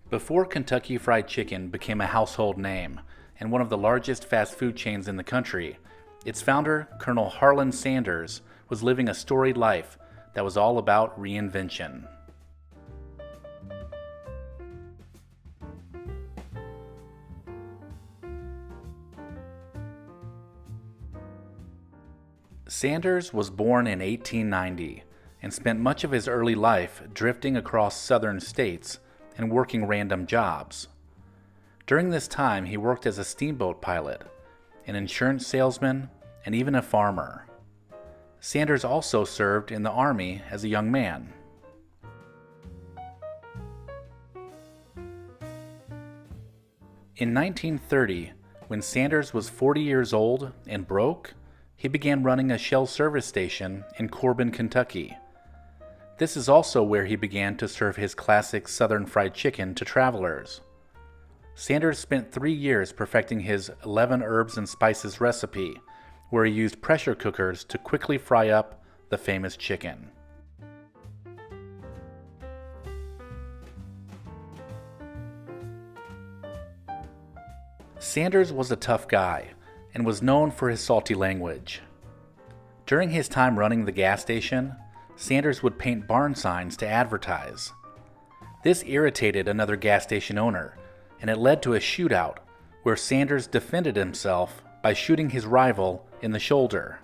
Before Kentucky Fried Chicken became a household name and one of the largest fast food chains in the country, its founder, Colonel Harlan Sanders, was living a storied life that was all about reinvention. Sanders was born in 1890 and spent much of his early life drifting across southern states and working random jobs. During this time, he worked as a steamboat pilot, an insurance salesman, and even a farmer. Sanders also served in the Army as a young man. In 1930, when Sanders was 40 years old and broke, he began running a Shell service station in Corbin, Kentucky. This is also where he began to serve his classic Southern fried chicken to travelers. Sanders spent 3 years perfecting his 11 herbs and spices recipe, where he used pressure cookers to quickly fry up the famous chicken. Sanders was a tough guy and was known for his salty language. During his time running the gas station, Sanders would paint barn signs to advertise. This irritated another gas station owner, and it led to a shootout where Sanders defended himself by shooting his rival in the shoulder.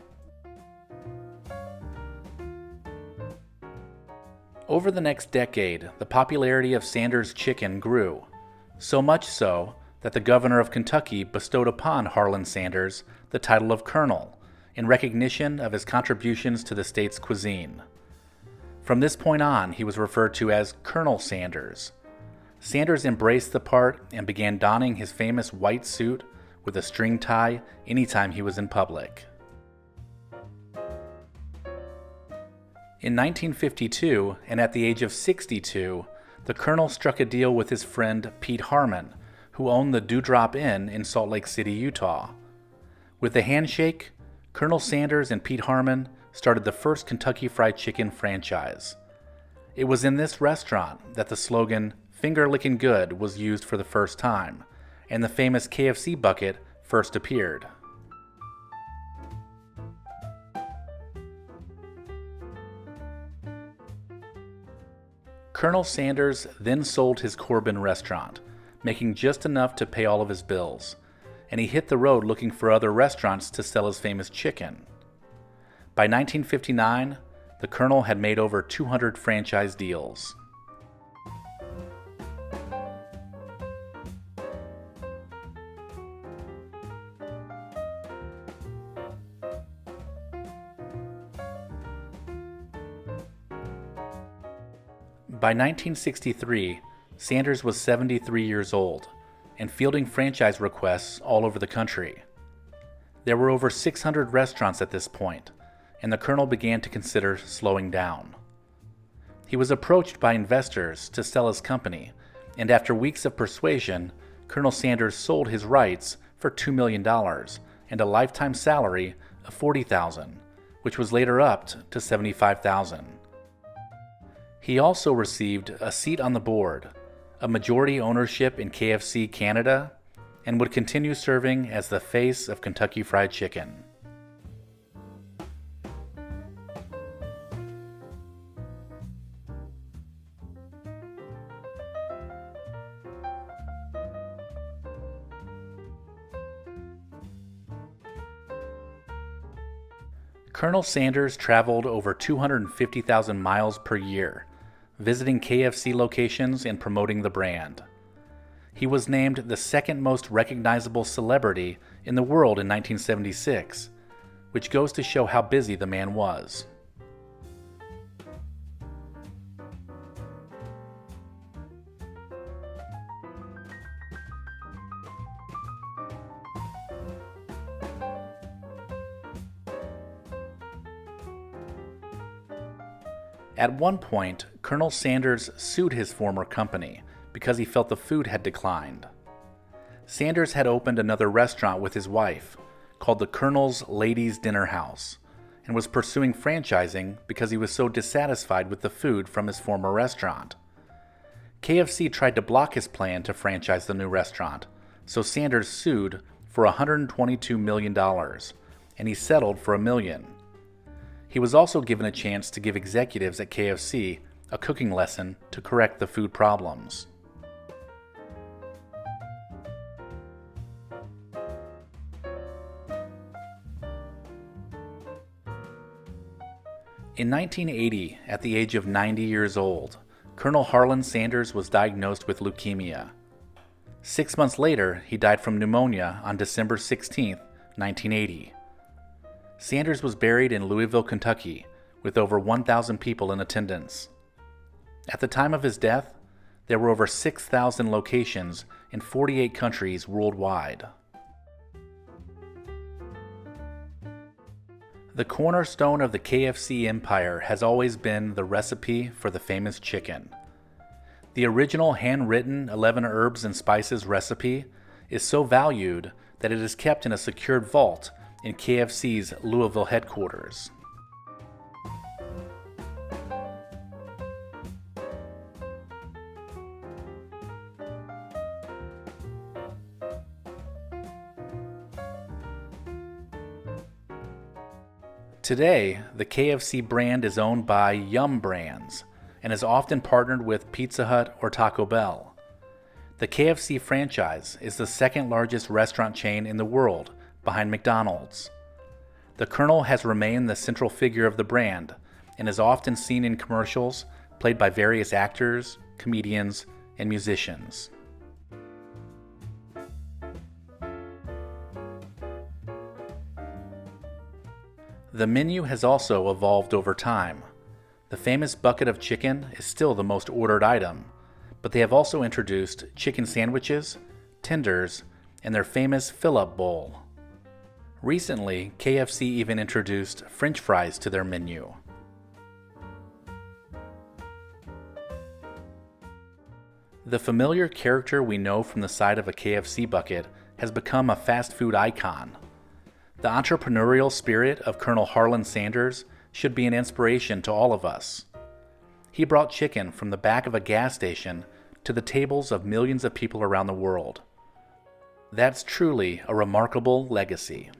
Over the next decade, the popularity of Sanders' chicken grew, so much so that the governor of Kentucky bestowed upon Harlan Sanders the title of Colonel in recognition of his contributions to the state's cuisine. From this point on, he was referred to as Colonel Sanders. Sanders embraced the part and began donning his famous white suit with a string tie anytime he was in public. In 1952, and at the age of 62, the Colonel struck a deal with his friend Pete Harmon, who owned the Dewdrop Inn in Salt Lake City, Utah. With a handshake, Colonel Sanders and Pete Harmon started the first Kentucky Fried Chicken franchise. It was in this restaurant that the slogan, "Finger Lickin' Good," was used for the first time, and the famous KFC bucket first appeared. Colonel Sanders then sold his Corbin restaurant, making just enough to pay all of his bills, and he hit the road looking for other restaurants to sell his famous chicken. By 1959, the Colonel had made over 200 franchise deals. By 1963, Sanders was 73 years old and fielding franchise requests all over the country. There were over 600 restaurants at this point, and the Colonel began to consider slowing down. He was approached by investors to sell his company, and after weeks of persuasion, Colonel Sanders sold his rights for $2 million and a lifetime salary of $40,000, which was later upped to $75,000. He also received a seat on the board, a majority ownership in KFC Canada, and would continue serving as the face of Kentucky Fried Chicken. Colonel Sanders traveled over 250,000 miles per year, visiting KFC locations and promoting the brand. He was named the second most recognizable celebrity in the world in 1976, which goes to show how busy the man was. At one point, Colonel Sanders sued his former company because he felt the food had declined. Sanders had opened another restaurant with his wife called the Colonel's Ladies' Dinner House and was pursuing franchising because he was so dissatisfied with the food from his former restaurant. KFC tried to block his plan to franchise the new restaurant, so Sanders sued for $122 million, and he settled for $1 million. He was also given a chance to give executives at KFC a cooking lesson to correct the food problems. In 1980, at the age of 90 years old, Colonel Harlan Sanders was diagnosed with leukemia. 6 months later, he died from pneumonia on December 16, 1980. Sanders was buried in Louisville, Kentucky, with over 1,000 people in attendance. At the time of his death, there were over 6,000 locations in 48 countries worldwide. The cornerstone of the KFC empire has always been the recipe for the famous chicken. The original handwritten 11 herbs and spices recipe is so valued that it is kept in a secured vault in KFC's Louisville headquarters. Today, the KFC brand is owned by Yum Brands and is often partnered with Pizza Hut or Taco Bell. The KFC franchise is the second largest restaurant chain in the world, behind McDonald's. The Colonel has remained the central figure of the brand and is often seen in commercials played by various actors, comedians, and musicians. The menu has also evolved over time. The famous bucket of chicken is still the most ordered item, but they have also introduced chicken sandwiches, tenders, and their famous fill-up bowl. Recently, KFC even introduced French fries to their menu. The familiar character we know from the side of a KFC bucket has become a fast food icon. The entrepreneurial spirit of Colonel Harlan Sanders should be an inspiration to all of us. He brought chicken from the back of a gas station to the tables of millions of people around the world. That's truly a remarkable legacy.